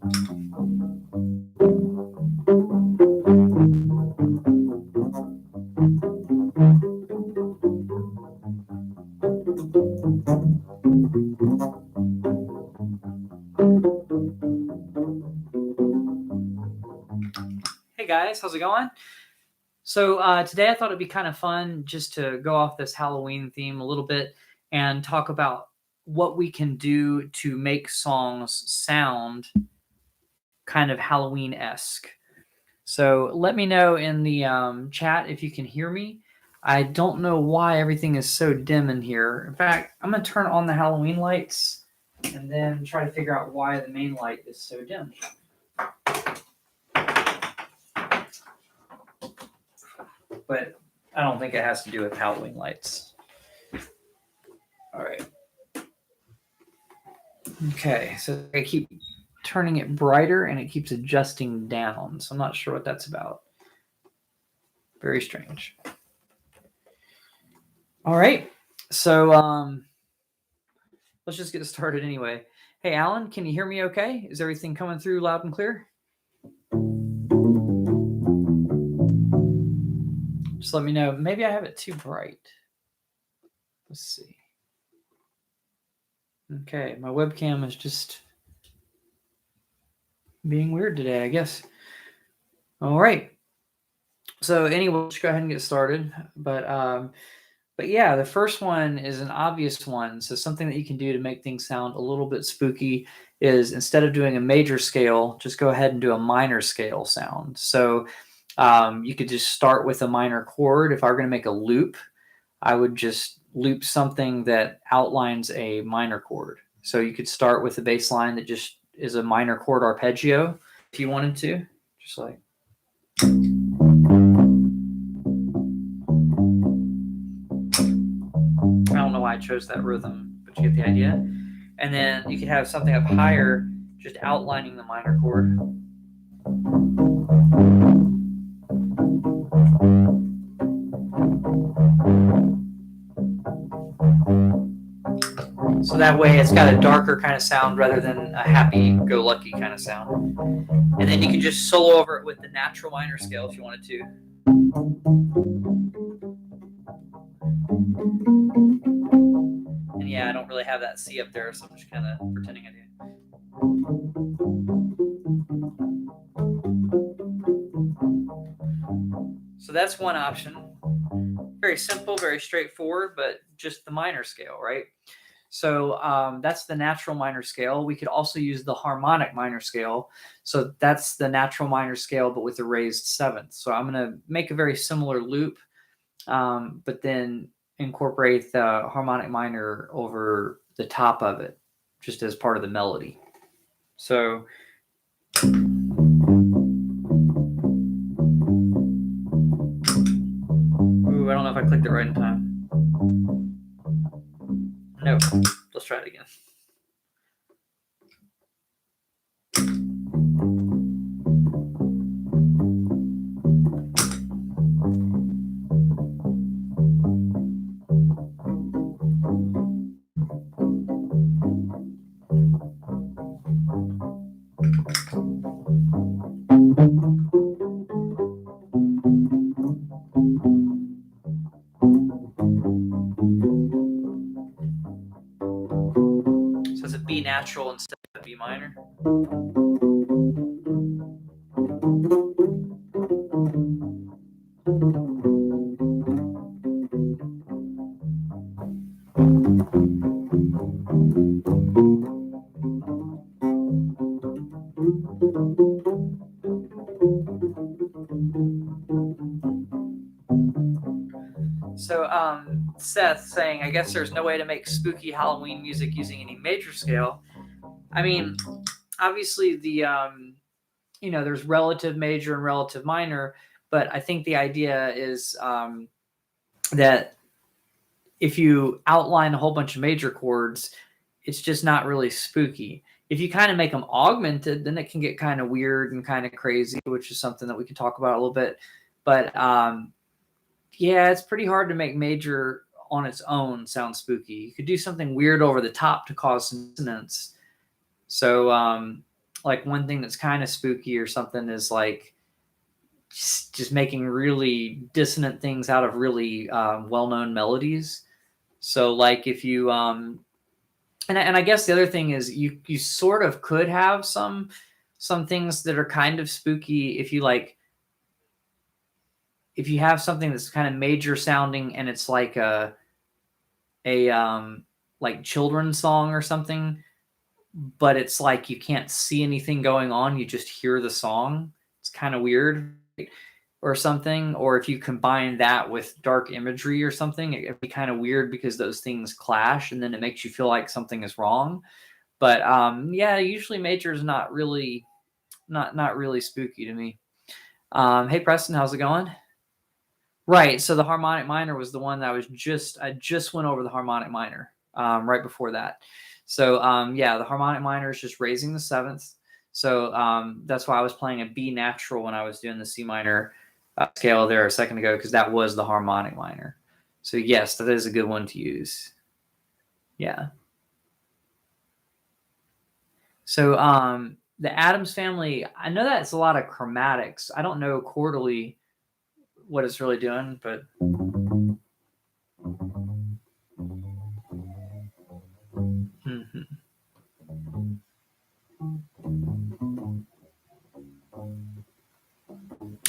Hey guys, how's it going? So today I thought it'd be kind of fun just to go off this Halloween theme a little bit and talk about what we can do to make songs sound kind of Halloween-esque. So let me know in the chat if you can hear me. I don't know why everything is so dim in here. In fact, I'm going to turn on the Halloween lights and then try to figure out why the main light is so dim. But I don't think it has to do with Halloween lights. All right. Okay, so I keep turning it brighter and it keeps adjusting down. So I'm not sure what that's about. Very strange. All right, so let's just get started anyway. Hey, Alan, can you hear me okay? Is everything coming through loud and clear? Just let me know. Maybe I have it too bright. Let's see. Okay, my webcam is just being weird today, I guess. All right. So anyway, let's go ahead and get started. But yeah, the first one is an obvious one. So something that you can do to make things sound a little bit spooky is instead of doing a major scale, just go ahead and do a minor scale sound. So you could just start with a minor chord. If I were going to make a loop, I would just loop something that outlines a minor chord. So you could start with a bass line that just is a minor chord arpeggio if you wanted to, just like. I don't know why I chose that rhythm, but you get the idea. And then you could have something up higher, just outlining the minor chord. So that way it's got a darker kind of sound rather than a happy-go-lucky kind of sound. And then you can just solo over it with the natural minor scale if you wanted to. And yeah, I don't really have that C up there, so I'm just kind of pretending I do. So that's one option. Very simple, very straightforward, but just the minor scale, right? So that's the natural minor scale. We could also use the harmonic minor scale. So that's the natural minor scale, but with a raised seventh. So I'm going to make a very similar loop, but then incorporate the harmonic minor over the top of it, just as part of the melody. So ooh, I don't know if I clicked it right in time. No, let's try it again. So it's a B natural instead of B minor. So Seth saying, I guess there's no way to make spooky Halloween music using any major scale. I mean, obviously the there's relative major and relative minor, but I think the idea is that if you outline a whole bunch of major chords, it's just not really spooky. If you kind of make them augmented, then it can get kind of weird and kind of crazy, which is something that we can talk about a little bit. But yeah, it's pretty hard to make major on its own sound spooky. You could do something weird over the top to cause some dissonance. So like one thing that's kind of spooky or something is like just making really dissonant things out of really well-known melodies. So like if you and I guess the other thing is you sort of could have some things that are kind of spooky if you have something that's kind of major sounding and it's like a like children's song or something, but it's like you can't see anything going on, you just hear the song. It's kind of weird, or something. Or if you combine that with dark imagery or something, it'd be kind of weird because those things clash and then it makes you feel like something is wrong. But yeah, usually major is not really spooky to me. Hey Preston, how's it going? Right, so the harmonic minor was the one that I just went over the harmonic minor right before that. So yeah, the harmonic minor is just raising the seventh. So that's why I was playing a B natural when I was doing the C minor scale there a second ago, because that was the harmonic minor. So yes, that is a good one to use. Yeah. So the Addams family, I know that's a lot of chromatics. I don't know chordally what it's really doing, but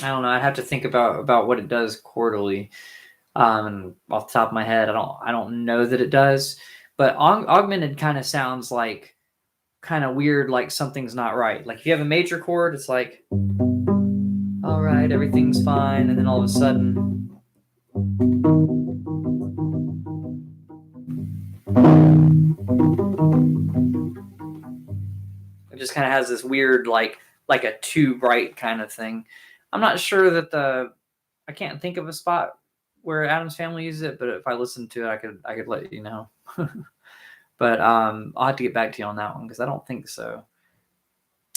I don't know. I'd have to think about what it does chordally. Off the top of my head, I don't know that it does. But augmented kind of sounds like kind of weird, like something's not right. Like if you have a major chord, it's like, all right, everything's fine, and then all of a sudden, it just kind of has this weird, like a too bright kind of thing. I'm not sure that I can't think of a spot where Addams family uses it, but if I listened to it, I could let you know. But I'll have to get back to you on that one because I don't think so.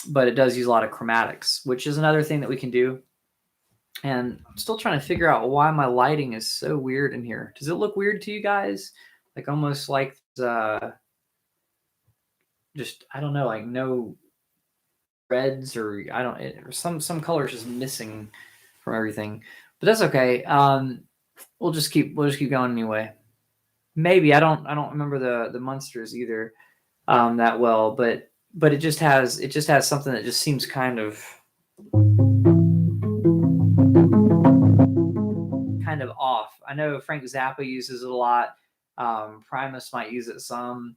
But it does use a lot of chromatics, which is another thing that we can do. And I'm still trying to figure out why my lighting is so weird in here. Does it look weird to you guys? Like almost like just, I don't know, like no reds or or some colors just missing from everything. But that's okay. We'll just keep going anyway. Maybe I don't remember the monsters either that well, but it just has something that just seems kind of off. I know Frank Zappa uses it a lot. Primus might use it some,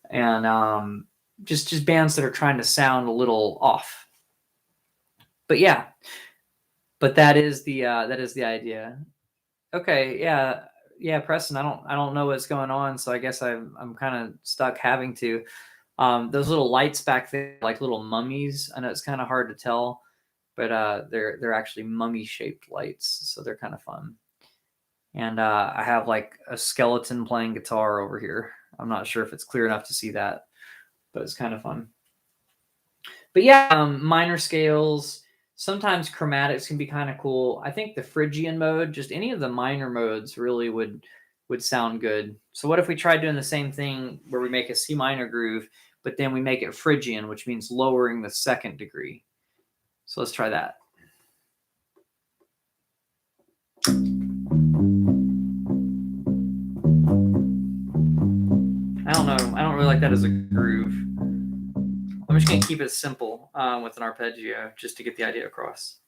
and just bands that are trying to sound a little off. But yeah, that is the idea. Okay, yeah, Preston. I don't know what's going on, so I guess I'm kind of stuck having to. Those little lights back there, like little mummies. I know it's kind of hard to tell, but they're actually mummy-shaped lights, so they're kind of fun. And I have like a skeleton playing guitar over here. I'm not sure if it's clear enough to see that, but it's kind of fun. But yeah, minor scales. Sometimes chromatics can be kind of cool. I think the Phrygian mode, just any of the minor modes really would sound good. So what if we tried doing the same thing where we make a C minor groove, but then we make it Phrygian, which means lowering the second degree. So let's try that. I don't know. I don't really like that as a groove. I'm just going to keep it simple with an arpeggio just to get the idea across.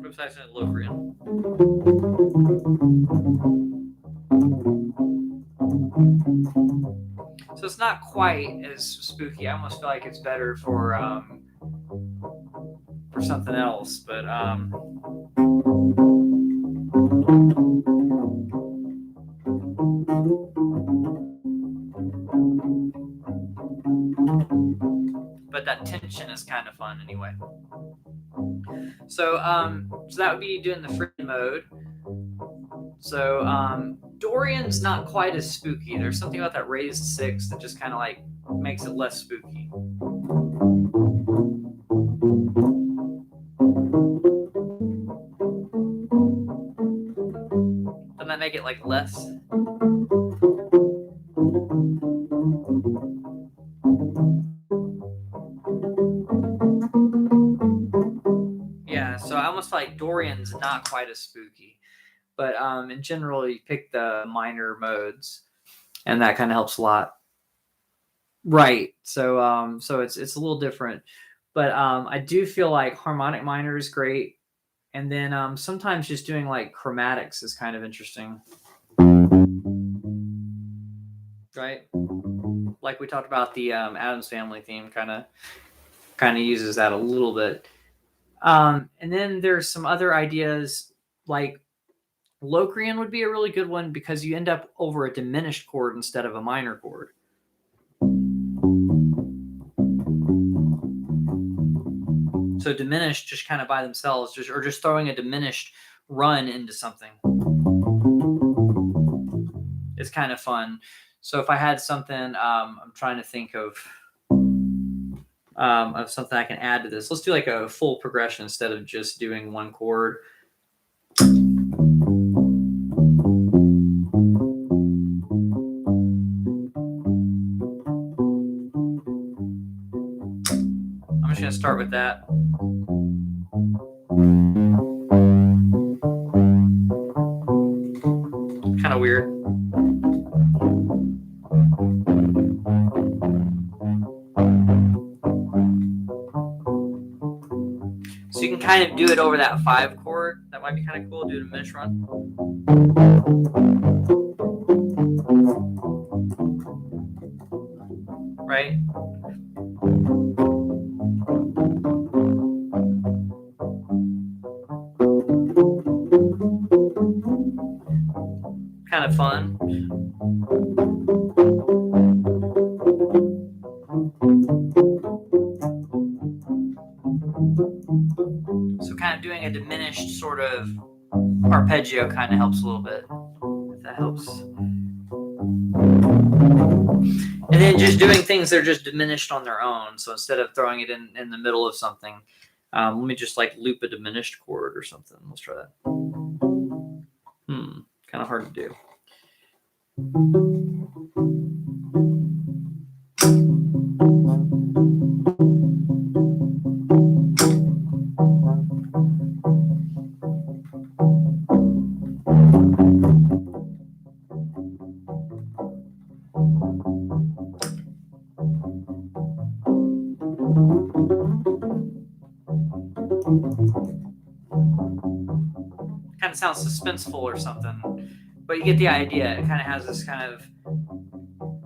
Oops, I accidentally low freeing. So it's not quite as spooky. I almost feel like it's better for something else, but that tension is kind of fun anyway. So so that would be doing the free mode. So Dorian's not quite as spooky. There's something about that raised 6 that just kind of like makes it less spooky. Doesn't that make it like less? Yeah, so I almost like Dorian's not quite as spooky. But in general, you pick the minor modes, and that kind of helps a lot. Right. So so it's a little different. But I do feel like harmonic minor is great. And then sometimes just doing like chromatics is kind of interesting. Right? Like we talked about the Addams Family theme kind of uses that a little bit. And then there's some other ideas like Locrian would be a really good one because you end up over a diminished chord instead of a minor chord. So diminished just kind of by themselves, or just throwing a diminished run into something is kind of fun. So if I had something, I'm trying to think of something I can add to this. Let's do like a full progression instead of just doing one chord. I'm just going to start with that. Kind of weird. So you can kind of do it over that 5 chord. That might be kind of cool. Do a diminished run. Right? Kind of fun. So kind of doing a diminished sort of arpeggio kind of helps a little bit, if that helps. And then just doing things that are just diminished on their own. So instead of throwing it in the middle of something, let me just like loop a diminished chord or something. Let's try that. Kind of hard to do. Kind of sounds suspenseful or something, but you get the idea. It kind of has this kind of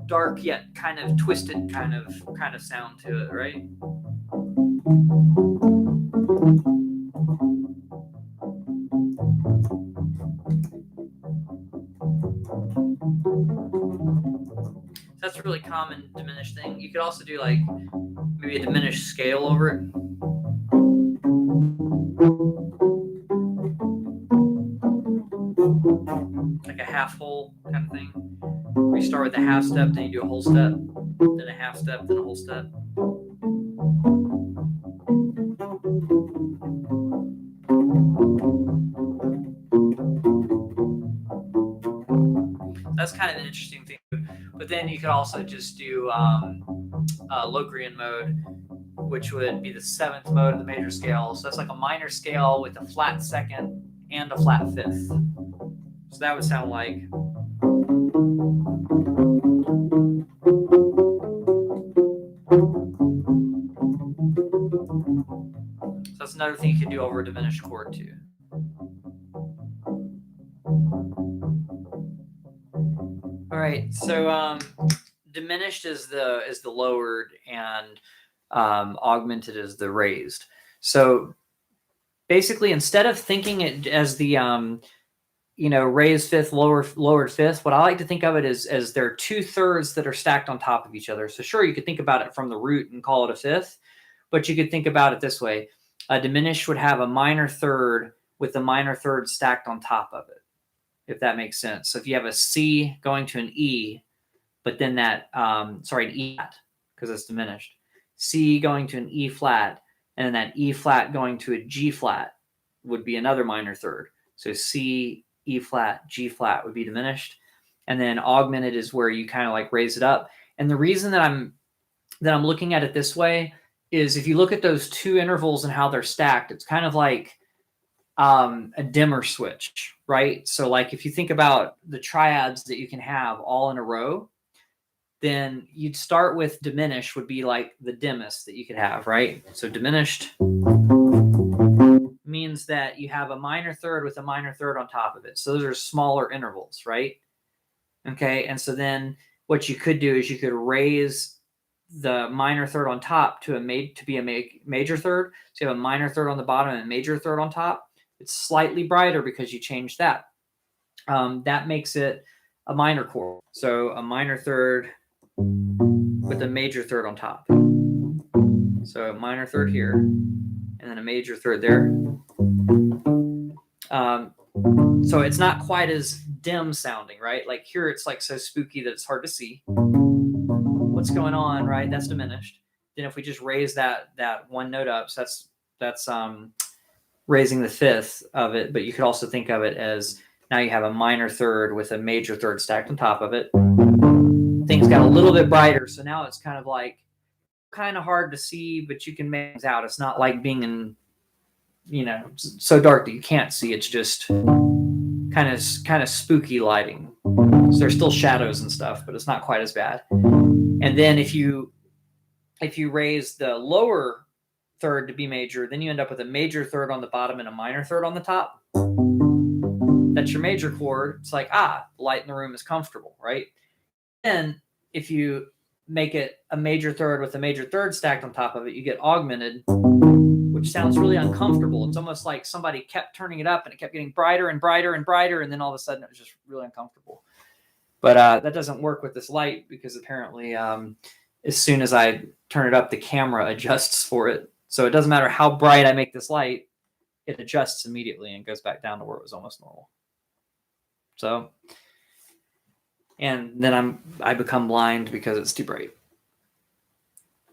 dark yet kind of twisted kind of sound to it, right? That's a really common diminished thing. You could also do like maybe a diminished scale over it. Like a half whole kind of thing. Where you start with a half step, then you do a whole step, then a half step, then a whole step. That's kind of an interesting thing. But then you could also just do Locrian mode, which would be the 7th mode of the major scale. So that's like a minor scale with a flat 2nd and a flat 5th. So that would sound like. So that's another thing you can do over a diminished chord too. All right, so diminished is the lowered, and augmented is the raised. So basically, instead of thinking it as the raised 5th, lowered 5th, what I like to think of it as there are 2/3 that are stacked on top of each other. So sure, you could think about it from the root and call it a 5th, but you could think about it this way: a diminished would have a minor 3rd with the minor 3rd stacked on top of it. if that makes sense. So if you have a C going to an E, but then that, an E flat, because it's diminished. C going to an E flat, and then that E flat going to a G flat would be another minor third. So C, E flat, G flat would be diminished. And then augmented is where you kind of like raise it up. And the reason that I'm looking at it this way is if you look at those two intervals and how they're stacked, it's kind of like a dimmer switch, right? So like if you think about the triads that you can have all in a row, then you'd start with diminished would be like the dimmest that you could have, right? So diminished means that you have a minor third with a minor third on top of it. So those are smaller intervals, right? Okay, and so then what you could do is you could raise the minor third on top to be a major third. So you have a minor third on the bottom and a major third on top. It's slightly brighter because you changed that. That makes it a minor chord. So a minor third with a major third on top. So a minor third here, and then a major third there. So it's not quite as dim sounding, right? Like here it's like so spooky that it's hard to see what's going on, right? That's diminished. Then if we just raise that one note up, so that's raising the fifth of it, but you could also think of it as now you have a minor third with a major third stacked on top of it. Things got a little bit brighter, so now it's kind of like kind of hard to see, but you can make things out. It's not like being in, so dark that you can't see. It's just kind of spooky lighting. So there's still shadows and stuff, but it's not quite as bad. And then if you raise the lower third to be major, then you end up with a major third on the bottom and a minor third on the top. That's your major chord. It's like, the light in the room is comfortable, right? And if you make it a major third with a major third stacked on top of it, you get augmented, which sounds really uncomfortable. It's almost like somebody kept turning it up and it kept getting brighter and brighter and brighter, and then all of a sudden it was just really uncomfortable. But that doesn't work with this light because apparently as soon as I turn it up, the camera adjusts for it. So it doesn't matter how bright I make this light, it adjusts immediately and goes back down to where it was almost normal. So, and then I become blind because it's too bright.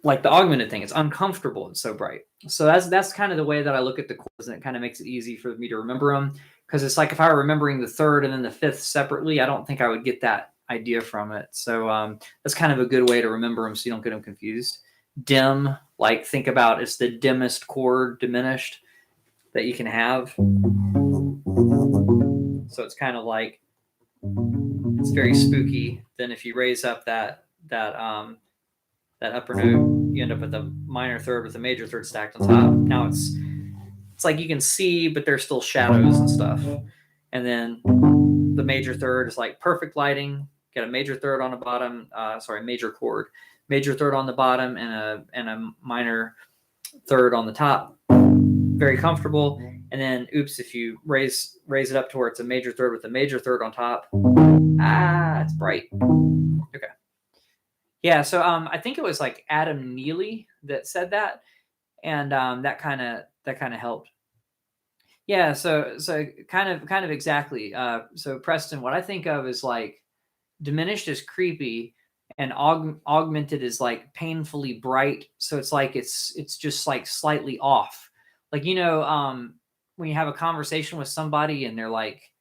Like the augmented thing, it's uncomfortable. It's so bright. So that's kind of the way that I look at the chords, and it kind of makes it easy for me to remember them. Because it's like if I were remembering the third and then the fifth separately, I don't think I would get that idea from it. So that's kind of a good way to remember them so you don't get them confused. Dim, like think about it's the dimmest chord, diminished, that you can have. So it's kind of like it's very spooky. Then if you raise up that upper note, you end up with a minor third with a major third stacked on top. Now it's like you can see, but there's still shadows and stuff. And then the major third is like perfect lighting. Got a major third on the bottom. Major chord, major third on the bottom, and a minor third on the top. Very comfortable. And then, oops, if you raise it up to where it's a major third with a major third on top. It's bright. Okay. Yeah, so I think it was like Adam Neely that said that, and that kind of helped. Yeah, so kind of exactly. So Preston, what I think of is like diminished is creepy, and augmented is like painfully bright. So it's like it's just like slightly off. Like when you have a conversation with somebody and they're like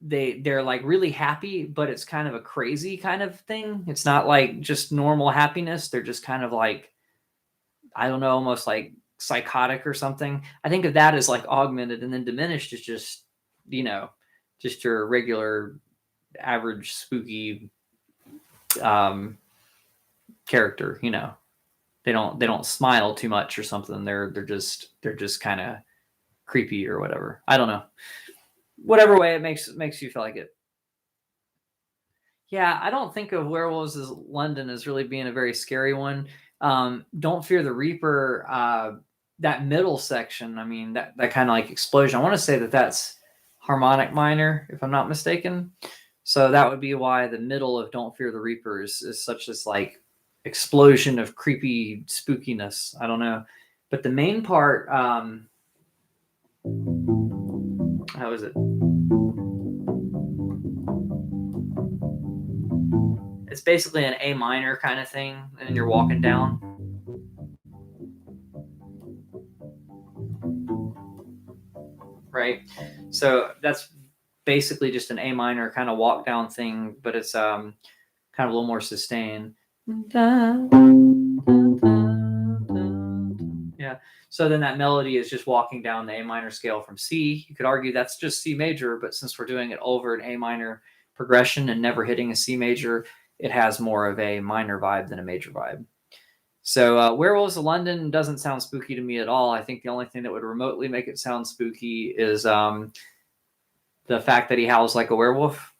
they're like really happy, but it's kind of a crazy kind of thing. It's not like just normal happiness. They're just kind of like, I don't know, almost like psychotic or something. I think of that as like augmented, and then diminished is just, just your regular average spooky character. They don't smile too much or something. They're just kind of creepy or whatever. I don't know. Whatever way it makes you feel like it. Yeah, I don't think of Werewolves as London as really being a very scary one. Don't Fear the Reaper, that middle section, I mean, that kind of like explosion. I want to say that that's Harmonic Minor, if I'm not mistaken. So that would be why the middle of Don't Fear the Reaper is such this like explosion of creepy spookiness. I don't know. But the main part, how is it? it's basically an A minor kind of thing, and you're walking down. Right? So that's basically just an A minor kind of walk down thing, but it's kind of a little more sustained. Yeah. So then that melody is just walking down the A minor scale from C. You could argue that's just C major, but since we're doing it over an A minor progression and never hitting a C major, it has more of a minor vibe than a major vibe. So Werewolves of London doesn't sound spooky to me at all. I think the only thing that would remotely make it sound spooky is the fact that he howls like a werewolf.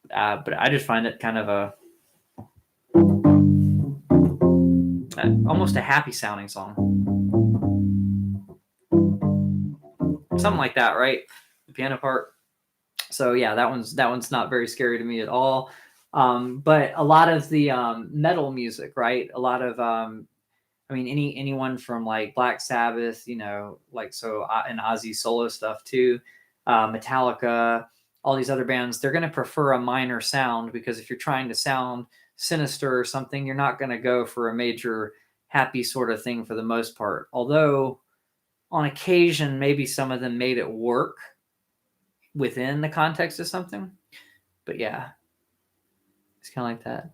But I just find it kind of almost a happy sounding song. Something like that, right? The piano part. So yeah, that one's not very scary to me at all. But a lot of the metal music, right? A lot of I mean, anyone from like Black Sabbath, you know, like and Ozzy solo stuff too, Metallica, all these other bands, they're going to prefer a minor sound because if you're trying to sound sinister or something, you're not going to go for a major happy sort of thing for the most part. Although on occasion, maybe some of them made it work within the context of something. But yeah, it's kind of like that.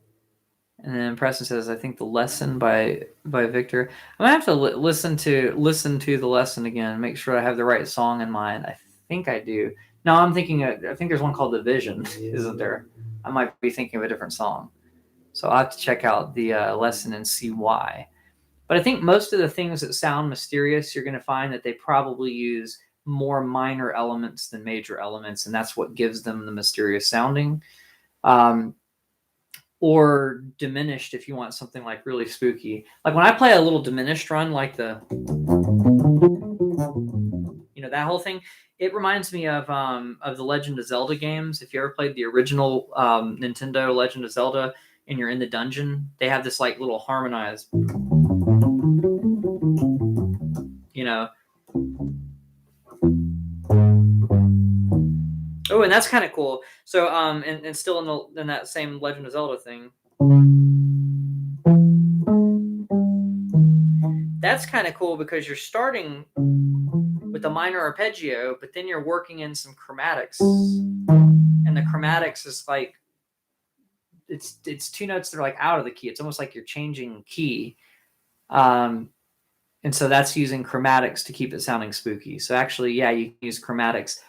And then Preston says, "I think the lesson by Victor." I'm gonna have to listen to the lesson again. Make sure I have the right song in mind. I think I do. No, I'm thinking. I think there's one called "The Vision," isn't there? I might be thinking of a different song. So I'll have to check out the lesson and see why. But I think most of the things that sound mysterious, you're going to find that they probably use more minor elements than major elements, and that's what gives them the mysterious sounding. Or diminished if you want something like really spooky. Like when I play a little diminished run, like that whole thing, it reminds me of the Legend of Zelda games. If you ever played the original Nintendo Legend of Zelda and you're in the dungeon, they have this like little harmonized, Oh, and that's kind of cool. So, and still in that same Legend of Zelda thing, that's kind of cool because you're starting with the minor arpeggio, but then you're working in some chromatics, and the chromatics is like it's two notes that are like out of the key. It's almost like you're changing key, and so that's using chromatics to keep it sounding spooky. So actually, yeah, you can use chromatics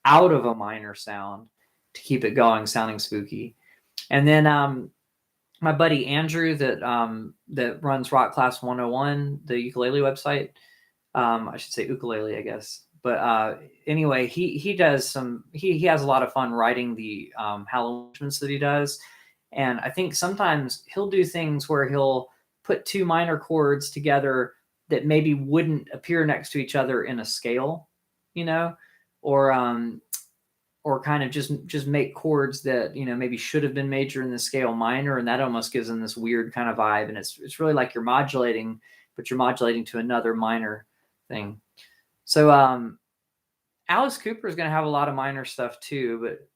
out of a minor sound to keep it going, sounding spooky. And then my buddy Andrew that runs Rock Class 101, the ukulele website. I should say ukulele, I guess. But anyway, he does he has a lot of fun writing the Halloween that he does. And I think sometimes he'll do things where he'll put two minor chords together that maybe wouldn't appear next to each other in a scale, or kind of just make chords that maybe should have been major in the scale minor, and that almost gives them this weird kind of vibe. And it's really like you're modulating, but you're modulating to another minor thing. So Alice Cooper is going to have a lot of minor stuff too, but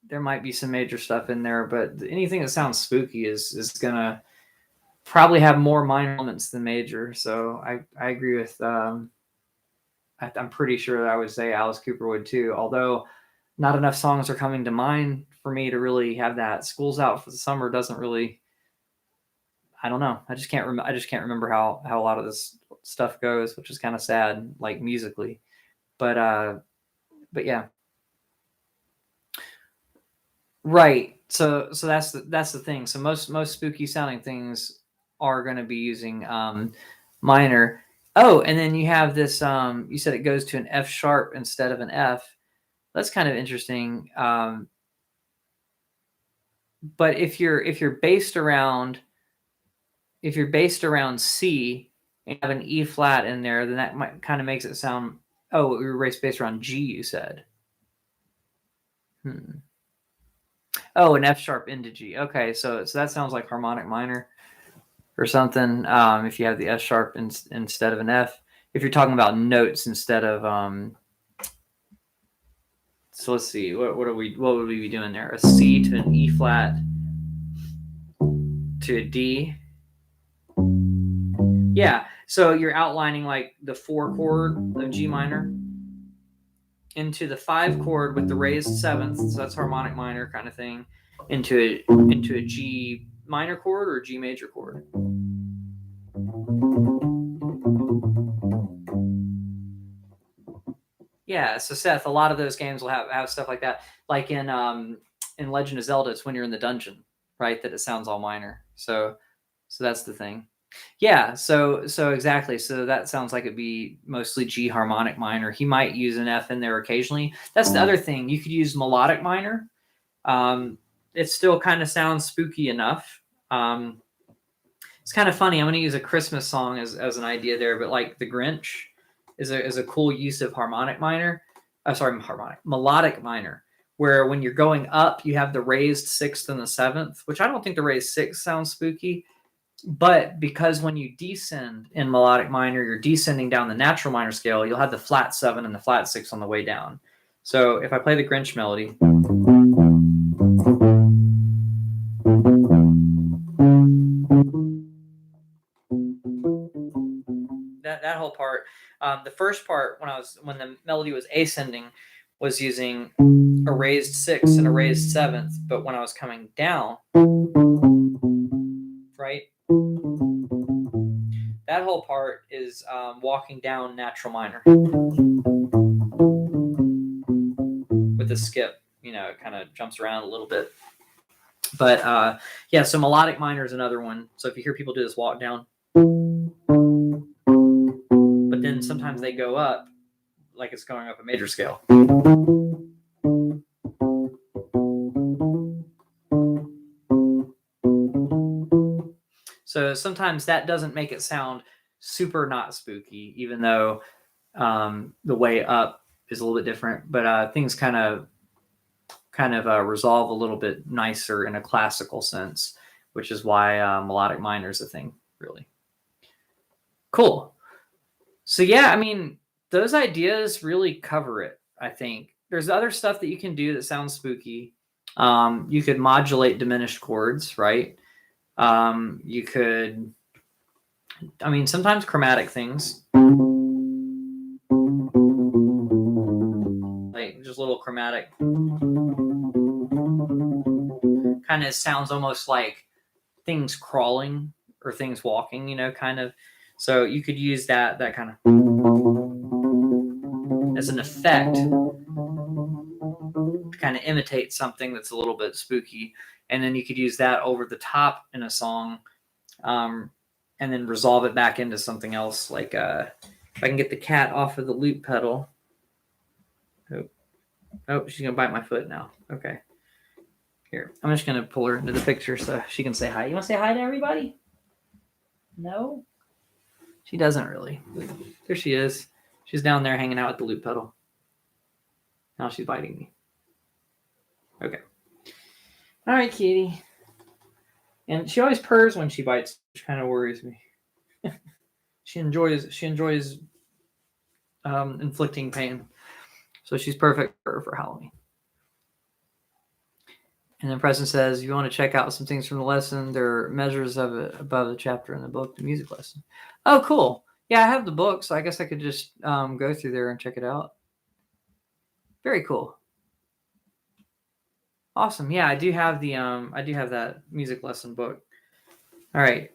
there might be some major stuff in there. But anything that sounds spooky is going to probably have more minor elements than major. So I agree with. I'm pretty sure that I would say Alice Cooper would too, although not enough songs are coming to mind for me to really have that. School's Out for the Summer doesn't really. I don't know. I just can't remember how a lot of this stuff goes, which is kind of sad, like musically. But yeah. Right. So that's the thing. So most spooky sounding things are going to be using minor. Oh, and then you have this. You said it goes to an F sharp instead of an F. That's kind of interesting. But if you're based around C and have an E flat in there, then that might kind of makes it sound. Oh, we were based around G. You said. Oh, an F sharp into G. Okay, so that sounds like harmonic minor or something. If you have the F sharp instead of an F, if you're talking about notes instead of so let's see, what would we be doing there? A C to an E flat to a D. Yeah, so you're outlining like the 4 chord of G minor into the 5 chord with the raised 7th, so that's harmonic minor kind of thing, into a G minor chord or G major chord. Yeah, so Seth, a lot of those games will have stuff like that. Like in Legend of Zelda, it's when you're in the dungeon, right? That it sounds all minor. So that's the thing. Yeah, so exactly. So that sounds like it'd be mostly G harmonic minor. He might use an F in there occasionally. That's the other thing. You could use melodic minor. It still kind of sounds spooky enough. It's kind of funny. I'm going to use a Christmas song as an idea there, but like the Grinch is a cool use of harmonic minor. Melodic minor, where when you're going up, you have the raised 6th and the 7th, which I don't think the raised 6th sounds spooky. But because when you descend in melodic minor, you're descending down the natural minor scale, you'll have the flat 7 and the flat 6 on the way down. So if I play the Grinch Melody, that whole part, the first part when the melody was ascending was using a raised 6th and a raised 7th, but when I was coming down, right? That whole part is walking down natural minor with a skip. You know, it kind of jumps around a little bit. But yeah, so melodic minor is another one. So if you hear people do this walk down, but then sometimes they go up like it's going up a major scale. So sometimes that doesn't make it sound super not spooky, even though the way up is a little bit different. But things kind of resolve a little bit nicer in a classical sense, which is why melodic minor is a thing, really. Cool. So yeah, I mean, those ideas really cover it, I think. There's other stuff that you can do that sounds spooky. You could modulate diminished chords, right? You could, I mean, sometimes chromatic things, like just little chromatic, kind of sounds almost like things crawling or things walking, you know, kind of. So you could use that kind of as an effect to kind of imitate something that's a little bit spooky. And then you could use that over the top in a song, and then resolve it back into something else. Like if I can get the cat off of the loop pedal. Oh, she's going to bite my foot now. Okay. Here, I'm just going to pull her into the picture so she can say hi. You want to say hi to everybody? No? She doesn't really. There she is. She's down there hanging out with the loop pedal. Now she's biting me. Okay. All right, kitty. And she always purrs when she bites, which kind of worries me. She enjoys inflicting pain. So she's perfect for Halloween. And then Preston says, you want to check out some things from the lesson. There are measures of it above the chapter in the book, the music lesson. Oh, cool. Yeah, I have the book, so I guess I could just go through there and check it out. Very cool. Awesome. Yeah, I do have that music lesson book. All right,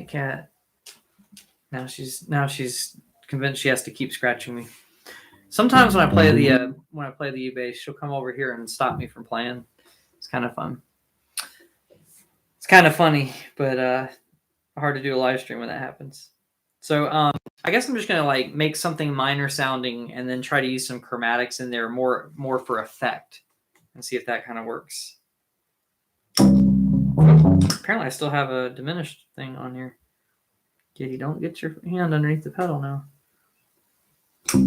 cat. Now she's convinced she has to keep scratching me. Sometimes when I play the E bass, she'll come over here and stop me from playing. It's kind of fun. It's kind of funny, but hard to do a live stream when that happens. So I guess I'm just gonna like make something minor sounding and then try to use some chromatics in there more for effect and see if that kind of works. Apparently I still have a diminished thing on here. Kitty, don't get your hand underneath the pedal now. So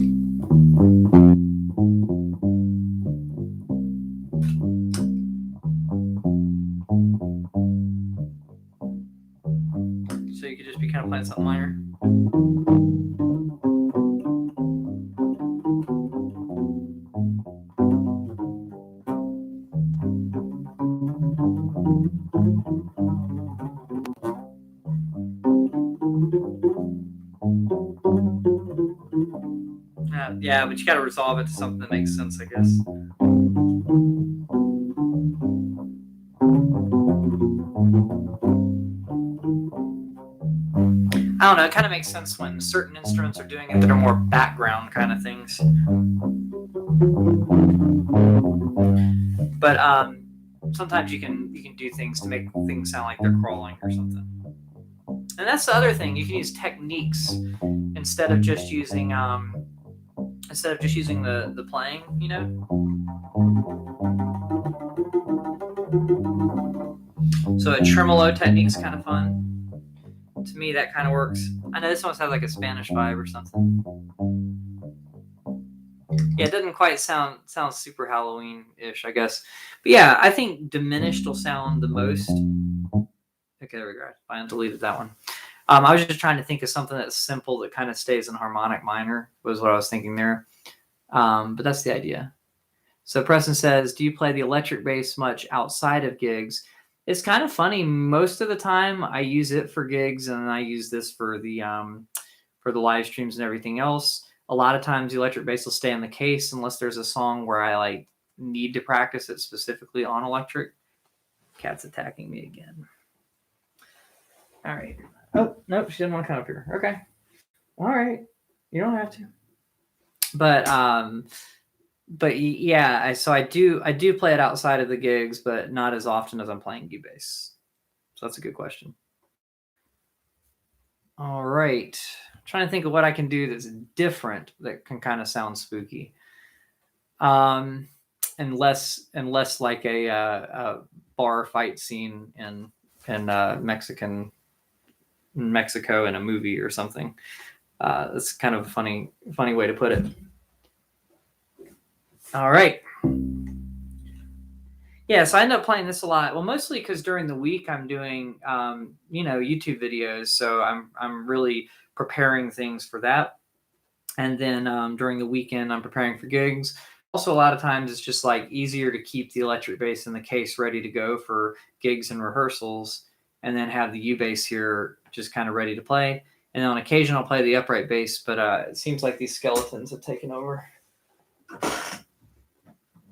you could just be kind of playing something minor. Yeah, but you got to resolve it to something that makes sense, I guess. I don't know. It kind of makes sense when certain instruments are doing it that are more background kind of things. But sometimes you can do things to make things sound like they're crawling or something. And that's the other thing. You can use techniques instead of just using the playing. You know. So a tremolo technique is kind of fun. To me, that kind of works. I know this one has like a Spanish vibe or something. Yeah, it doesn't quite sound super Halloween-ish, I guess. But yeah, I think diminished will sound the most. Okay, there we go. I deleted that one. I was just trying to think of something that's simple that kind of stays in harmonic minor, was what I was thinking there. But that's the idea. So Preston says, do you play the electric bass much outside of gigs? It's kind of funny. Most of the time I use it for gigs, and I use this for the live streams and everything else. A lot of times the electric bass will stay in the case unless there's a song where I like need to practice it specifically on electric. Cat's attacking me again. All right. Oh, nope, she didn't want to come up here. Okay. All right. You don't have to. But yeah, so I do play it outside of the gigs, but not as often as I'm playing U-bass. So that's a good question. All right. I'm trying to think of what I can do that's different that can kind of sound spooky. And less like a bar fight scene in Mexico in a movie or something. That's kind of a funny way to put it. All right. Yeah, so I end up playing this a lot. Well, mostly because during the week I'm doing, YouTube videos. So I'm really preparing things for that. And then during the weekend, I'm preparing for gigs. Also, a lot of times it's just like easier to keep the electric bass in the case ready to go for gigs and rehearsals, and then have the U bass here just kind of ready to play. And on occasion, I'll play the upright bass, but it seems like these skeletons have taken over.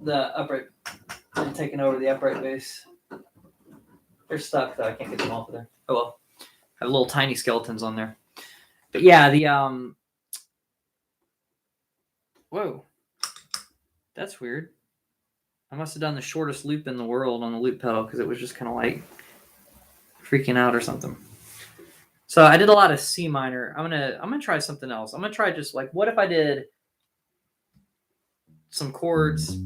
They've taken over the upright bass. They're stuck, though. I can't get them off of there. Oh, well. I have little tiny skeletons on there. But yeah, whoa. That's weird. I must have done the shortest loop in the world on the loop pedal because it was just kind of like freaking out or something. So I did a lot of C minor. I'm gonna try something else. I'm gonna try just like, what if I did some chords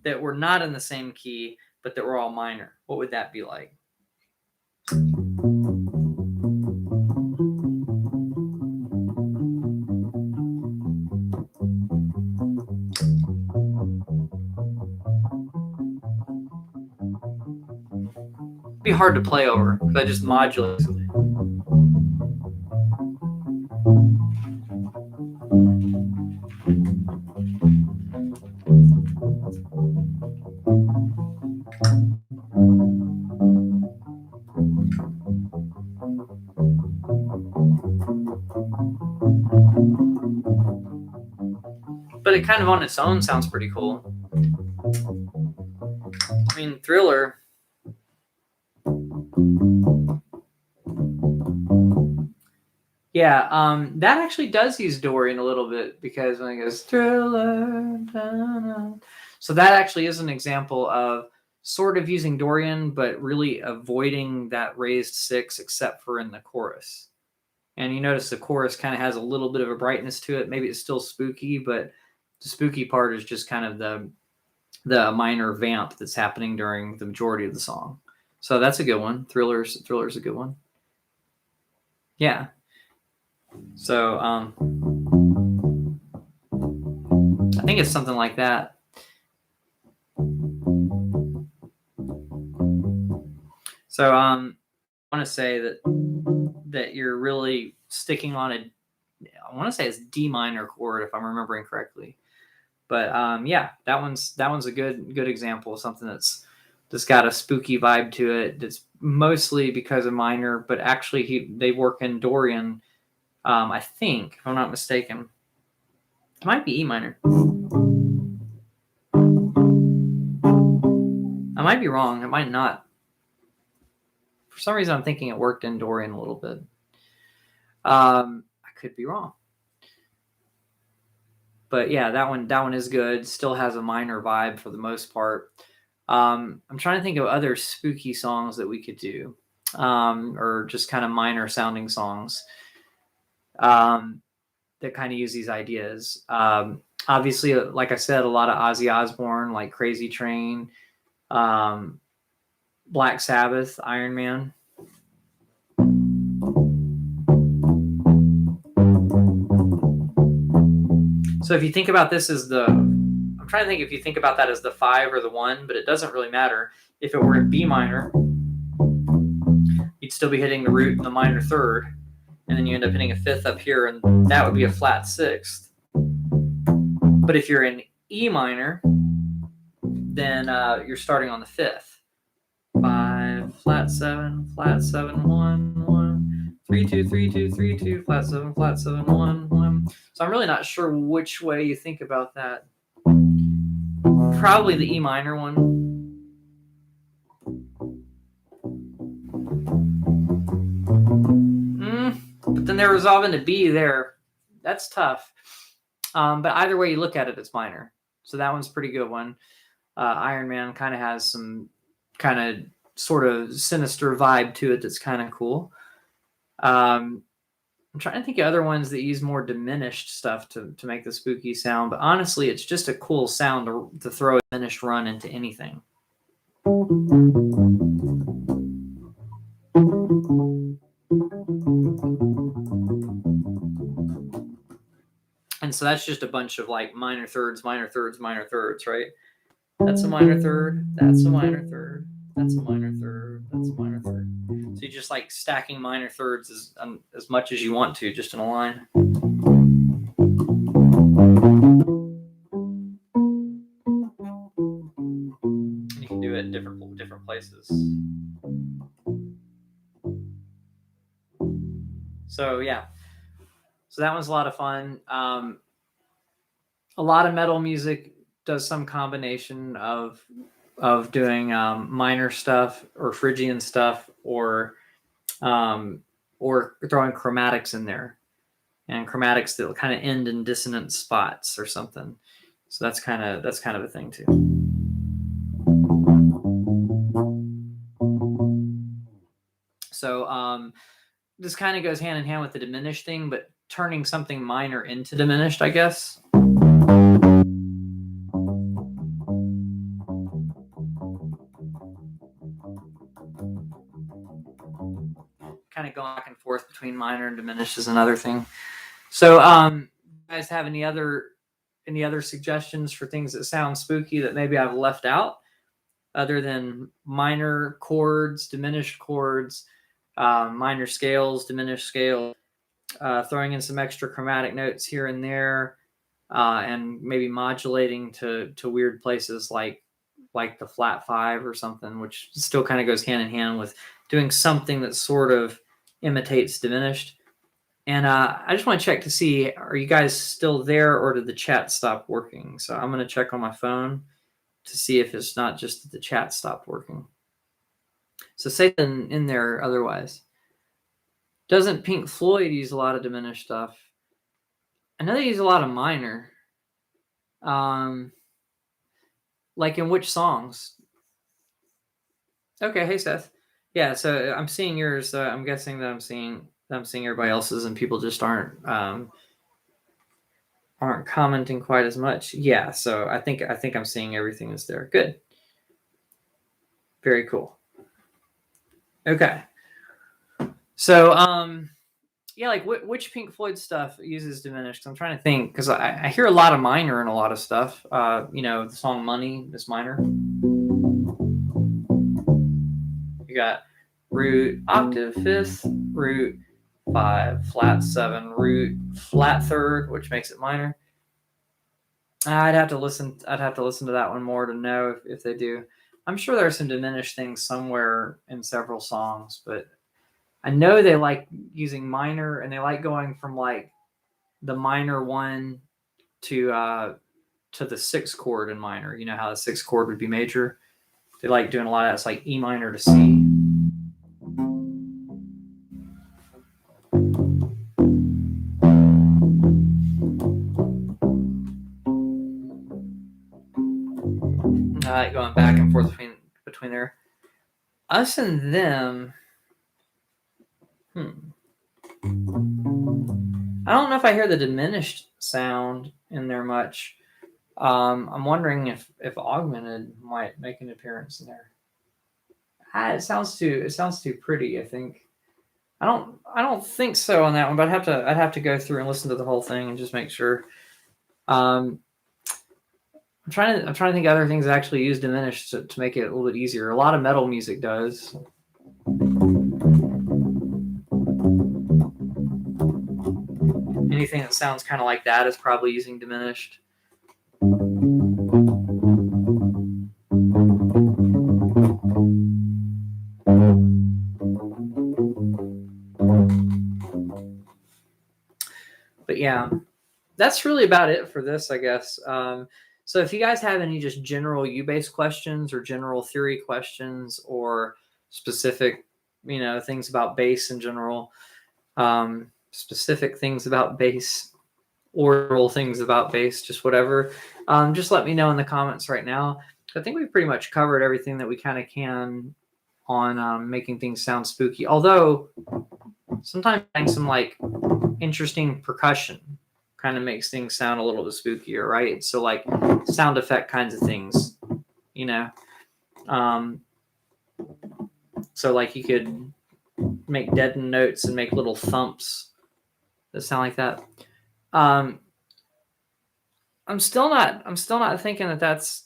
that were not in the same key, but that were all minor? What would that be like? It'd be hard to play over because I just modulate something. But it kind of on its own sounds pretty cool. I mean, Thriller. Yeah, that actually does use Dorian a little bit, because when it goes Thriller, so that actually is an example of sort of using Dorian, but really avoiding that raised six, except for in the chorus. And you notice the chorus kind of has a little bit of a brightness to it. Maybe it's still spooky, but the spooky part is just kind of the minor vamp that's happening during the majority of the song. So that's a good one. Thriller's a good one. Yeah. So I think it's something like that. So I want to say that you're really sticking on I want to say it's D minor chord, if I'm remembering correctly. But yeah, that one's a good example of something that's got a spooky vibe to it. That's mostly because of minor, but actually they work in Dorian I think, if I'm not mistaken. It might be E minor. I might be wrong. It might not. For some reason, I'm thinking it worked in Dorian a little bit. I could be wrong. But yeah, that one is good. Still has a minor vibe for the most part. I'm trying to think of other spooky songs that we could do, or just kind of minor sounding songs that kind of use these ideas. Obviously, like I said, a lot of Ozzy Osbourne, like Crazy Train, Black Sabbath, Iron Man. So if you think about this as I'm trying to think if you think about that as the 5 or the 1, but it doesn't really matter. If it were in B minor, you'd still be hitting the root and the minor 3rd, and then you end up hitting a 5th up here, and that would be a flat 6th. But if you're in E minor, then you're starting on the 5th. 5, flat 7, 1, 1, 3, 2, 3, 2, 3, 2, flat 7, 1, 1. So I'm really not sure which way you think about that. Probably the E minor one. But then they're resolving to B there. That's tough. But either way you look at it, it's minor. So that one's a pretty good one. Iron Man kind of has some kind of sort of sinister vibe to it that's kind of cool. I'm trying to think of other ones that use more diminished stuff to make the spooky sound, but honestly, it's just a cool sound to throw a diminished run into anything. And so that's just a bunch of like minor thirds, minor thirds, minor thirds, right? That's a minor third, that's a minor third, that's a minor third, that's a minor third. So you're just like stacking minor thirds as much as you want to, just in a line. And you can do it in different places. So yeah. So that one's a lot of fun. A lot of metal music does some combination of doing minor stuff or Phrygian stuff, or throwing chromatics in there, and chromatics that will kind of end in dissonant spots or something. So that's kind of a thing too. So this kind of goes hand in hand with the diminished thing, but turning something minor into diminished, I guess. Kind of going back and forth between minor and diminished is another thing. So you guys have any other suggestions for things that sound spooky that maybe I've left out, other than minor chords, diminished chords, minor scales, diminished scale, throwing in some extra chromatic notes here and there, and maybe modulating to weird places like the flat 5 or something, which still kind of goes hand in hand with doing something that sort of imitates diminished. And I just want to check to see, are you guys still there, or did the chat stop working? So I'm going to check on my phone to see if it's not just that the chat stopped working. So say in there otherwise. Doesn't Pink Floyd use a lot of diminished stuff? I know they use a lot of minor. Like in which songs? Okay, hey Seth. Yeah, so I'm seeing yours. I'm guessing that I'm seeing everybody else's, and people just aren't commenting quite as much. Yeah, so I think I'm seeing everything that's there. Good. Very cool. Okay. So yeah, like which Pink Floyd stuff uses diminished? I'm trying to think, because I hear a lot of minor in a lot of stuff. The song Money is minor. You got root, octave, 5th, root, 5, flat 7, root, flat 3rd, which makes it minor. I'd have to listen to that one more to know if they do. I'm sure there are some diminished things somewhere in several songs, but I know they like using minor, and they like going from like the minor 1 to the 6th chord in minor. You know how the 6th chord would be major? They like doing a lot of that. It's like E minor to C. I like going back and forth between there. Us and them. I don't know if I hear the diminished sound in there much. I'm wondering if augmented might make an appearance in there. It sounds too pretty, I think. I don't think so on that one, but I'd have to go through and listen to the whole thing and just make sure. I'm trying to think of other things that actually use diminished to make it a little bit easier. A lot of metal music does. Anything that sounds kind of like that is probably using diminished. But yeah, that's really about it for this, I guess. So if you guys have any just general U-bass questions or general theory questions or specific, things about bass in general, specific things about bass, oral things about bass, just whatever, just let me know in the comments right now. I think we've pretty much covered everything that we kind of can on making things sound spooky. Although sometimes adding some like interesting percussion kind of makes things sound a little bit spookier, right? So like sound effect kinds of things, so like you could make deadened notes and make little thumps that sound like that. I'm still not thinking that's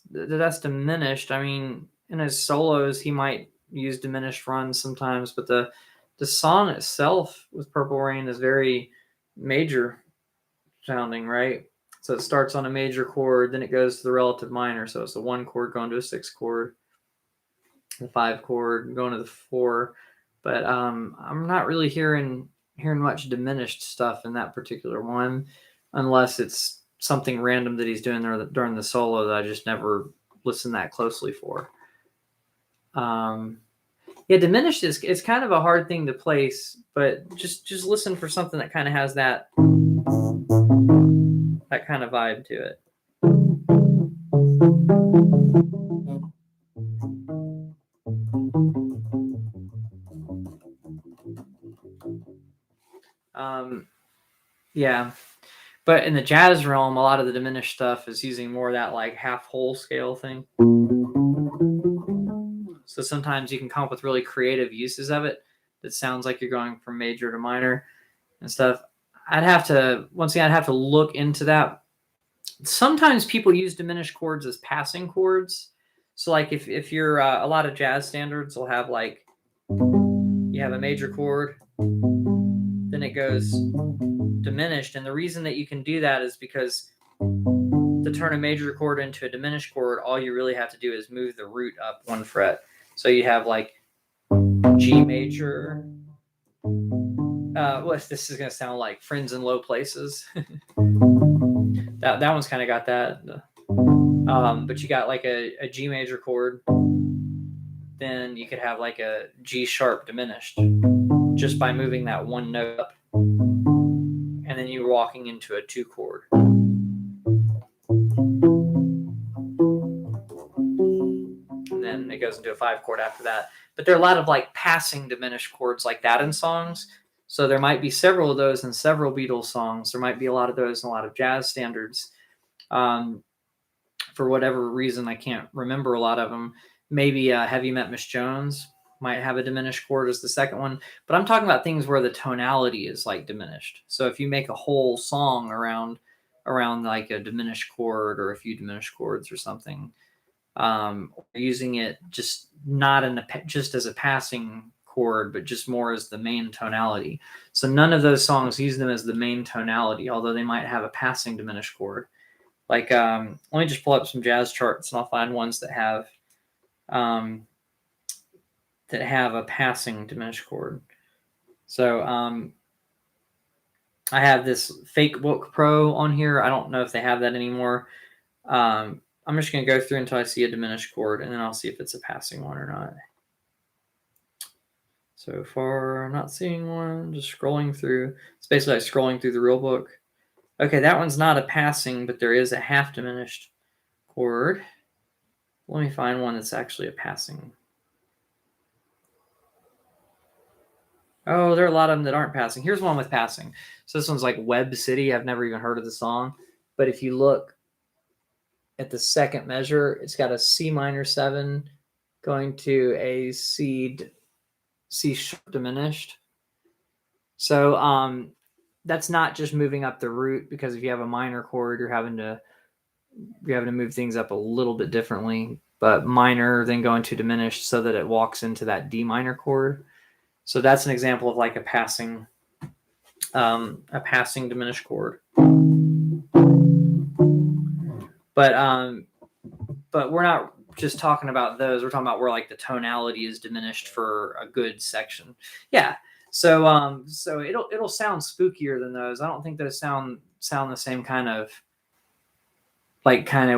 diminished. I mean, in his solos, he might use diminished runs sometimes, but the song itself with Purple Rain is very major sounding, right? So it starts on a major chord, then it goes to the relative minor. So it's a 1 chord going to a 6 chord, the 5 chord going to the 4. But I'm not really hearing much diminished stuff in that particular one, unless it's something random that he's doing there during the solo that I just never listened that closely for. Yeah, diminished it's kind of a hard thing to place, but just listen for something that kind of has that kind of vibe to it. Yeah, but in the jazz realm, a lot of the diminished stuff is using more of that like half whole scale thing. So sometimes you can come up with really creative uses of it that sounds like you're going from major to minor and stuff. I'd have to look into that. Sometimes people use diminished chords as passing chords. So like if you're a lot of jazz standards will have like you have a major chord, then it goes diminished, and the reason that you can do that is because to turn a major chord into a diminished chord, all you really have to do is move the root up 1 fret. So you have like G major. This is going to sound like Friends in Low Places. that one's kind of got that. But you got like a G major chord. Then you could have like a G sharp diminished just by moving that 1 note up. And then you're walking into a 2 chord. And then it goes into a 5 chord after that. But there are a lot of like passing diminished chords like that in songs. So there might be several of those in several Beatles songs. There might be a lot of those in a lot of jazz standards. For whatever reason, I can't remember a lot of them. Maybe Have You Met Miss Jones might have a diminished chord as the second one. But I'm talking about things where the tonality is like diminished. So if you make a whole song around like a diminished chord or a few diminished chords or something, using it just not just as a passing chord, but just more as the main tonality. So none of those songs use them as the main tonality, although they might have a passing diminished chord. Like, let me just pull up some jazz charts and I'll find ones that have a passing diminished chord. So I have this Fake Book Pro on here. I don't know if they have that anymore. I'm just going to go through until I see a diminished chord, and then I'll see if it's a passing one or not. So far, I'm not seeing one. Just scrolling through. It's basically like scrolling through the real book. Okay, that one's not a passing, but there is a half diminished chord. Let me find one that's actually a passing. Oh, there are a lot of them that aren't passing. Here's one with passing. So this one's like Web City. I've never even heard of the song. But if you look at the second measure, it's got a C minor 7 going to a C sharp diminished. So that's not just moving up the root, because if you have a minor chord, you're having to move things up a little bit differently. But minor then going to diminished so that it walks into that D minor chord. So that's an example of like a passing diminished chord. But we're not just talking about those. We're talking about where like the tonality is diminished for a good section. Yeah. So it'll sound spookier than those. I don't think those sound the same kind of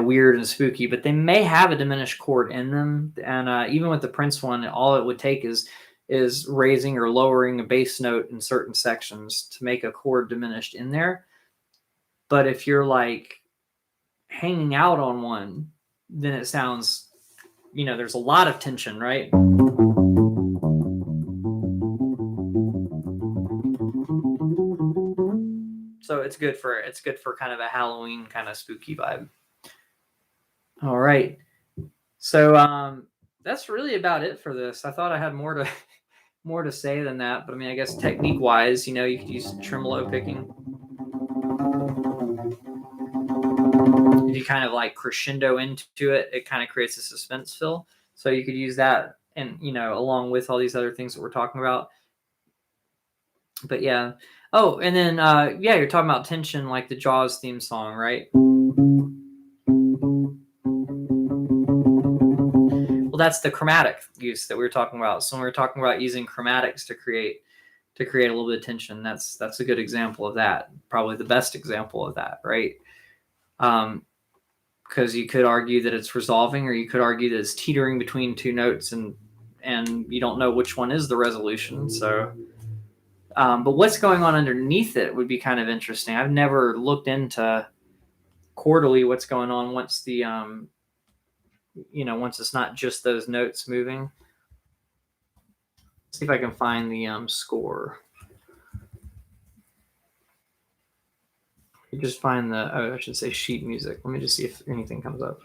weird and spooky, but they may have a diminished chord in them. And even with the Prince one, all it would take is raising or lowering a bass note in certain sections to make a chord diminished in there. But if you're like hanging out on one, then it sounds, there's a lot of tension, right? So it's good for kind of a Halloween kind of spooky vibe. All right. So that's really about it for this. I thought I had more to say than that, but I mean, I guess technique wise, you could use tremolo picking. If you kind of like crescendo into it, it kind of creates a suspense fill. So you could use that, and along with all these other things that we're talking about. But yeah. Oh, and then you're talking about tension, like the Jaws theme song, right? Well, that's the chromatic use that we were talking about. So when we were talking about using chromatics to create a little bit of tension, that's a good example of that. Probably the best example of that, right? Because you could argue that it's resolving, or you could argue that it's teetering between two notes, and you don't know which one is the resolution. So, but what's going on underneath it would be kind of interesting. I've never looked into chordally what's going on once the once it's not just those notes moving. Let's see if I can find the score. You just find I should say sheet music. Let me just see if anything comes up.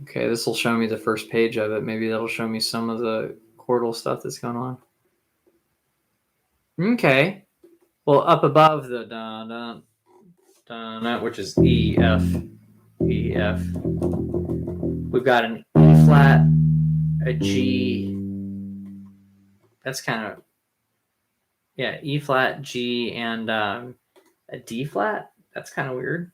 Okay, this will show me the first page of it. Maybe that'll show me some of the chordal stuff that's going on. Okay. Well, up above the da da da da, which is E F, we've got an E flat, a G. That's kind of E flat, G, and a D flat. That's kind of weird.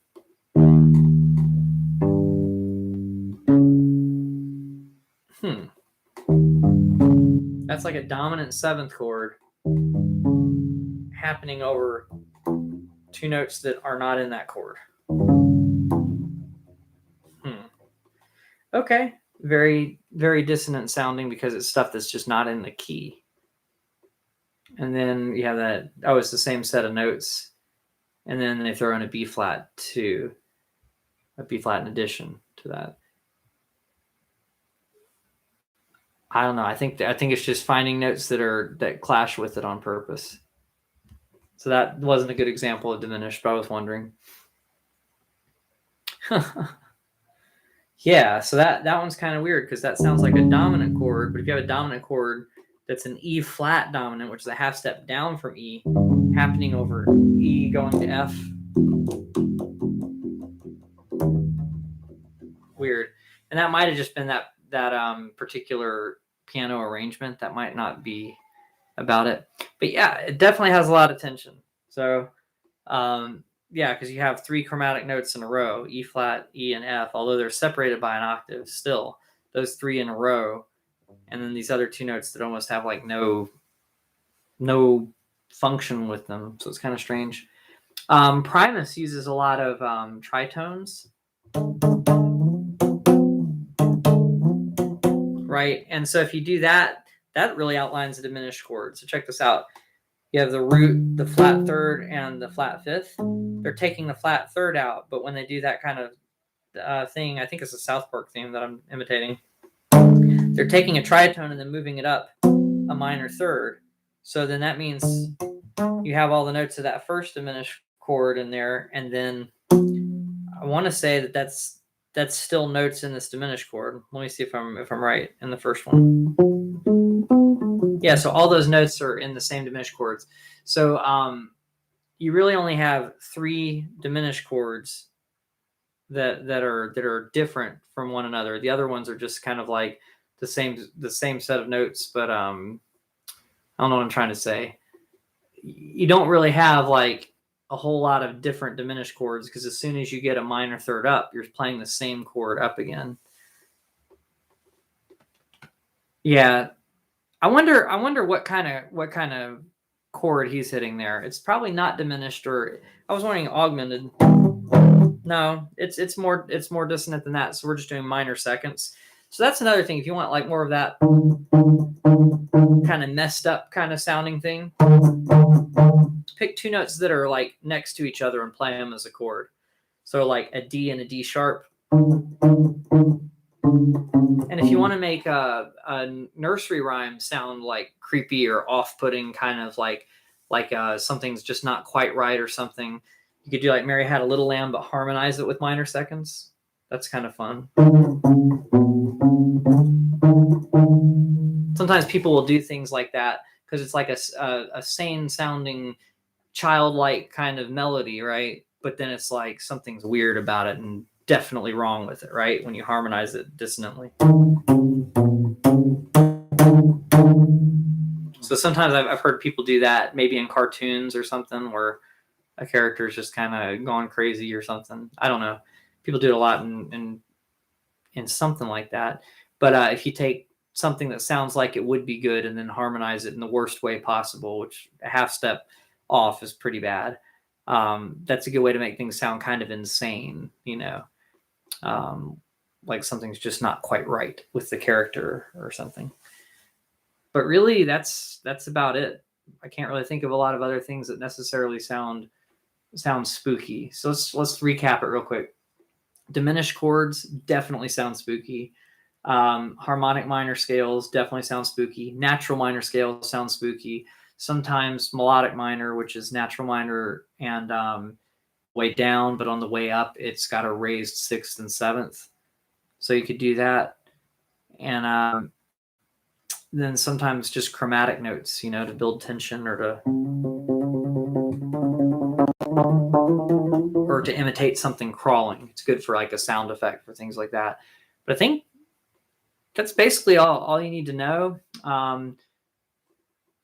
That's like a dominant seventh chord happening over two notes that are not in that chord. Okay. Very, very dissonant sounding because it's stuff that's just not in the key. And then you have that, it's the same set of notes. And then they throw in a B flat too. A B flat in addition to that. I don't know. I think it's just finding notes that clash with it on purpose. So that wasn't a good example of diminished, but I was wondering. Yeah, so that one's kind of weird because that sounds like a dominant chord, but if you have a dominant chord that's an E flat dominant, which is a half step down from E, happening over E going to F. Weird. And that might have just been that particular piano arrangement. That might not be about it. But yeah, it definitely has a lot of tension. So because you have three chromatic notes in a row, E flat, E, and F, although they're separated by an octave still. those 3 in a row, and then these other 2 notes that almost have like no function with them. So it's kind of strange. Primus uses a lot of tritones, right? And so if you do that, that really outlines the diminished chord. So check this out. You have the root, the flat third, and the flat fifth. They're taking the flat third out, but when they do that kind of thing, I think it's a South Park theme that I'm imitating. They're taking a tritone and then moving it up a minor third. So then that means you have all the notes of that first diminished chord in there, and then I want to say that that's still notes in this diminished chord. Let me see if I'm right in the first one. Yeah, so all those notes are in the same diminished chords. So you really only have 3 diminished chords that are different from one another. The other ones are just kind of like the same set of notes, but I don't know what I'm trying to say. You don't really have like a whole lot of different diminished chords, because as soon as you get a minor third up, you're playing the same chord up again. Yeah, I wonder what kind of chord he's hitting there. It's probably not diminished, or I was wondering augmented. No, it's more dissonant than that. So we're just doing minor seconds. So that's another thing. If you want like more of that kind of messed up kind of sounding thing, pick 2 notes that are like next to each other and play them as a chord. So like a D and a D sharp. And if you want to make a nursery rhyme sound like creepy or off-putting, kind of like something's just not quite right or something, you could do like Mary Had a Little Lamb, but harmonize it with minor seconds. That's kind of fun. Sometimes people will do things like that because it's like a sane sounding, childlike kind of melody, right? But then it's like something's weird about it and definitely wrong with it, right? When you harmonize it dissonantly. So sometimes I've heard people do that, maybe in cartoons or something, where a character is just kind of gone crazy or something. I don't know. People do it a lot in something like that. But if you take something that sounds like it would be good and then harmonize it in the worst way possible, which a half step off is pretty bad, that's a good way to make things sound kind of insane, you know, like something's just not quite right with the character or something. But really, that's about it. I can't really think of a lot of other things that necessarily sound spooky. So let's recap it real quick. Diminished chords definitely sound spooky. Harmonic minor scales definitely sound spooky. Natural minor scales sound spooky. Sometimes melodic minor, which is natural minor and way down, but on the way up, it's got a raised 6th and 7th. So you could do that. And then sometimes just chromatic notes, you know, to build tension or to imitate something crawling. It's good for like a sound effect for things like that. But I think that's basically all you need to know.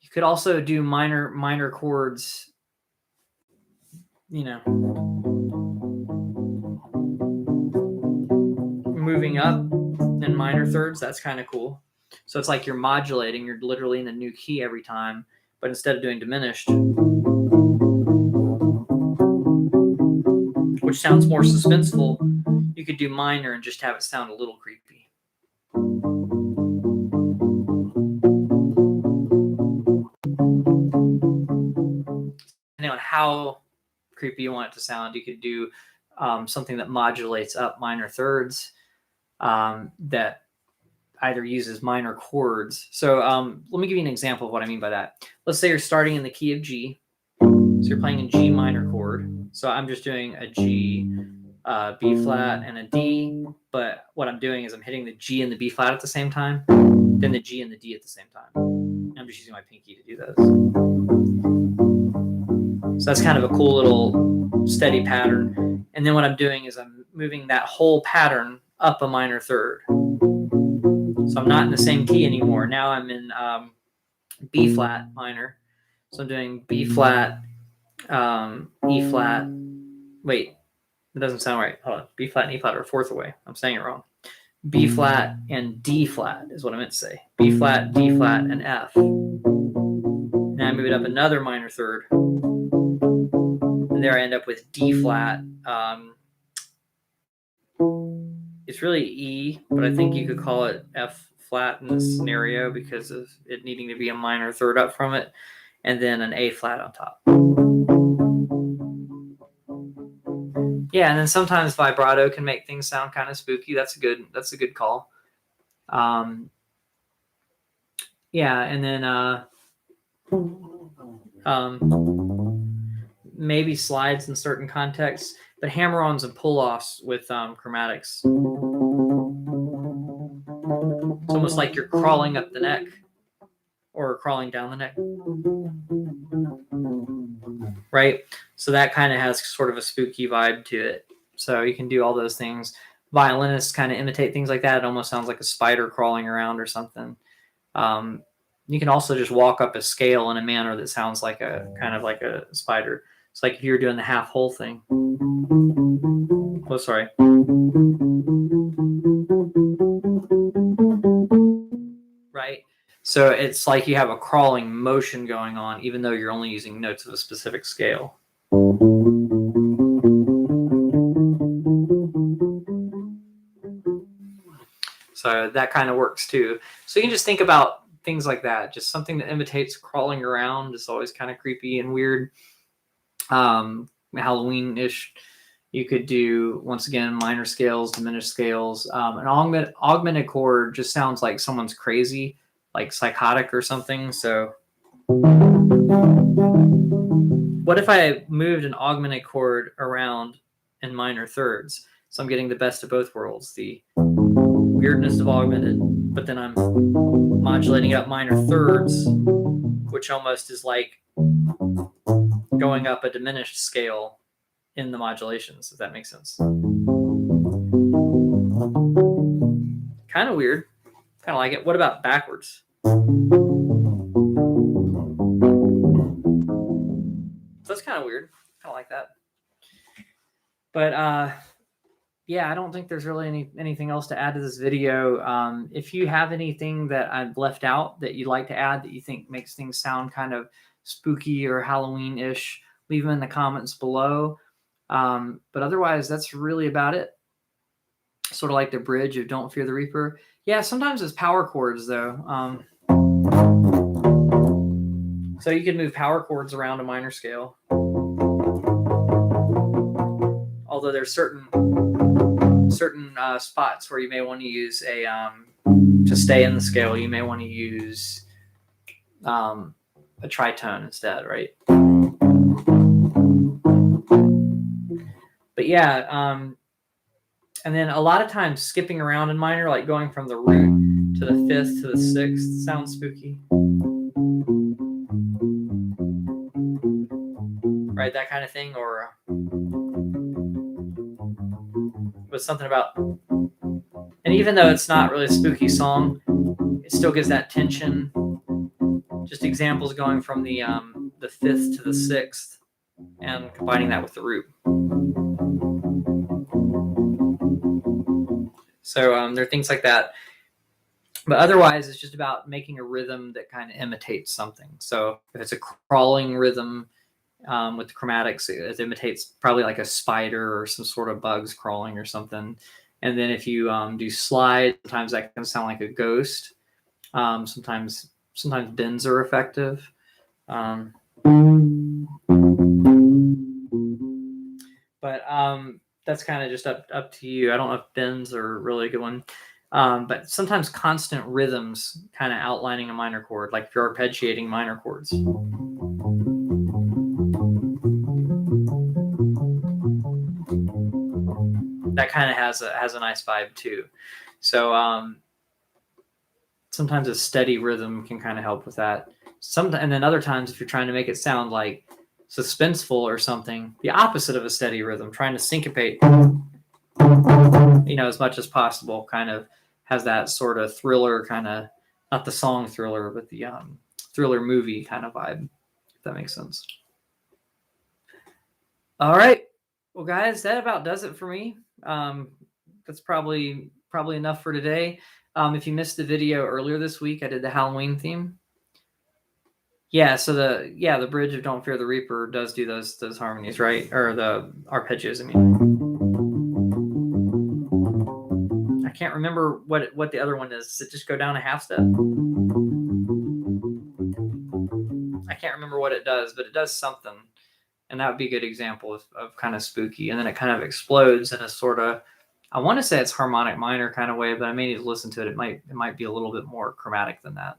You could also do minor chords, you know, moving up in minor thirds. That's kind of cool. So it's like you're modulating. You're literally in a new key every time. But instead of doing diminished, which sounds more suspenseful, you could do minor and just have it sound a little creepy. Depending on how creepy you want it to sound, you could do something that modulates up minor thirds that either uses minor chords. So let me give you an example of what I mean by that. Let's say you're starting in the key of G. So you're playing a G minor chord. So I'm just doing a G, B flat, and a D. But what I'm doing is I'm hitting the G and the B flat at the same time, then the G and the D at the same time. I'm just using my pinky to do those. So that's kind of a cool little steady pattern. And then what I'm doing is I'm moving that whole pattern up a minor third. So I'm not in the same key anymore. Now I'm in B flat minor. So I'm doing B flat, E flat. Wait, it doesn't sound right. Hold on. B flat and E flat are a fourth away. I'm saying it wrong. B flat, and D flat is what I meant to say. B flat, D flat, and F. Now I move it up another minor third. And there I end up with D flat. It's really E, but I think you could call it F flat in this scenario because of it needing to be a minor third up from it, and then an A flat on top. Yeah, and then sometimes vibrato can make things sound kind of spooky. That's a good call. Yeah, and then maybe slides in certain contexts, but hammer-ons and pull-offs with chromatics. It's almost like you're crawling up the neck or crawling down the neck, right? So that kind of has sort of a spooky vibe to it. So you can do all those things. Violinists kind of imitate things like that. It almost sounds like a spider crawling around or something. You can also just walk up a scale in a manner that sounds like a kind of like a spider. It's like if you were doing the half whole thing. Oh, sorry. Right? So it's like you have a crawling motion going on, even though you're only using notes of a specific scale. So that kind of works too. So you can just think about things like that. Just something that imitates crawling around is always kind of creepy and weird. Halloween-ish. You could do, once again, minor scales, diminished scales. An augmented chord just sounds like someone's crazy, like psychotic or something. So what if I moved an augmented chord around in minor thirds? So I'm getting the best of both worlds, the weirdness of augmented, but then I'm modulating up minor thirds, which almost is like going up a diminished scale in the modulations, if that makes sense. Kind of weird. Kind of like it. What about backwards? That's kind of weird. Kind of like that. But yeah, I don't think there's really anything else to add to this video. If you have anything that I've left out that you'd like to add that you think makes things sound kind of spooky or Halloween-ish, leave them in the comments below. But otherwise, that's really about it. Sort of like the bridge of Don't Fear the Reaper. Yeah, sometimes it's power chords, though. So you can move power chords around a minor scale. Although there's certain spots where you may want to use to stay in the scale, you may want to use a tritone instead, right? But yeah, and then a lot of times skipping around in minor, like going from the root to the fifth to the sixth, sounds spooky. Right, that kind of thing, or with something about, and even though it's not really a spooky song, it still gives that tension. Just examples going from the fifth to the sixth and combining that with the root. So there are things like that. But otherwise, it's just about making a rhythm that kind of imitates something. So if it's a crawling rhythm with the chromatics, it imitates probably like a spider or some sort of bugs crawling or something. And then if you do slide, sometimes that can sound like a ghost. Sometimes bends are effective. But that's kind of just up to you. I don't know if bends are really a good one. But sometimes constant rhythms kind of outlining a minor chord, like if you're arpeggiating minor chords. That kind of has a nice vibe too. So sometimes a steady rhythm can kind of help with that. And then other times, if you're trying to make it sound like suspenseful or something, the opposite of a steady rhythm, trying to syncopate, as much as possible, kind of has that sort of thriller kind of, not the song Thriller, but the thriller movie kind of vibe, if that makes sense. All right. Well, guys, that about does it for me. That's probably probably enough for today. If you missed the video earlier this week, I did the Halloween theme. Yeah, so the bridge of Don't Fear the Reaper does do those harmonies, right? Or the arpeggios, I mean. I can't remember what the other one is. Does it just go down a half step? I can't remember what it does, but it does something. And that would be a good example of kind of spooky. And then it kind of explodes in a sort of, I want to say it's harmonic minor kind of way, but I may need to listen to it. It might be a little bit more chromatic than that.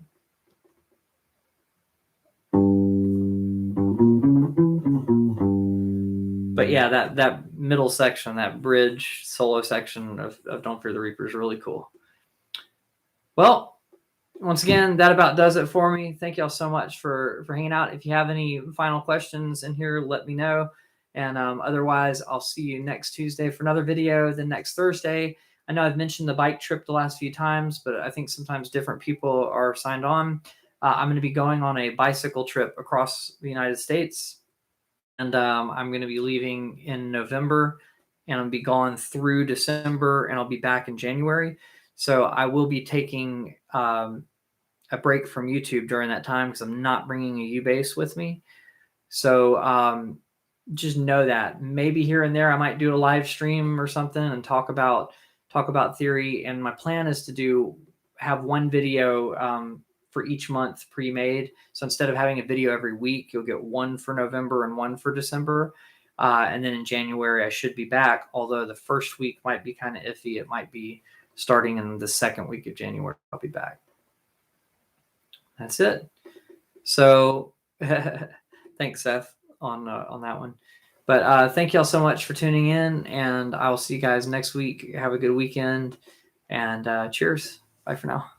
But yeah, that middle section, that bridge solo section of Don't Fear the Reaper is really cool. Well, once again, that about does it for me. Thank y'all so much for hanging out. If you have any final questions in here, let me know. And otherwise, I'll see you next Tuesday for another video, then next Thursday. I know I've mentioned the bike trip the last few times, but I think sometimes different people are signed on. I'm going to be going on a bicycle trip across the United States. And I'm going to be leaving in November, and I'll be gone through December, and I'll be back in January. So I will be taking a break from YouTube during that time because I'm not bringing a U-bass with me. So just know that maybe here and there I might do a live stream or something and talk about theory. And my plan is to have one video for each month pre-made. So instead of having a video every week, you'll get one for November and one for December. And then in January, I should be back. Although the first week might be kind of iffy. It might be starting in the second week of January. I'll be back. That's it. So thanks, Seth, on that one. But thank y'all so much for tuning in, and I will see you guys next week. Have a good weekend, and cheers. Bye for now.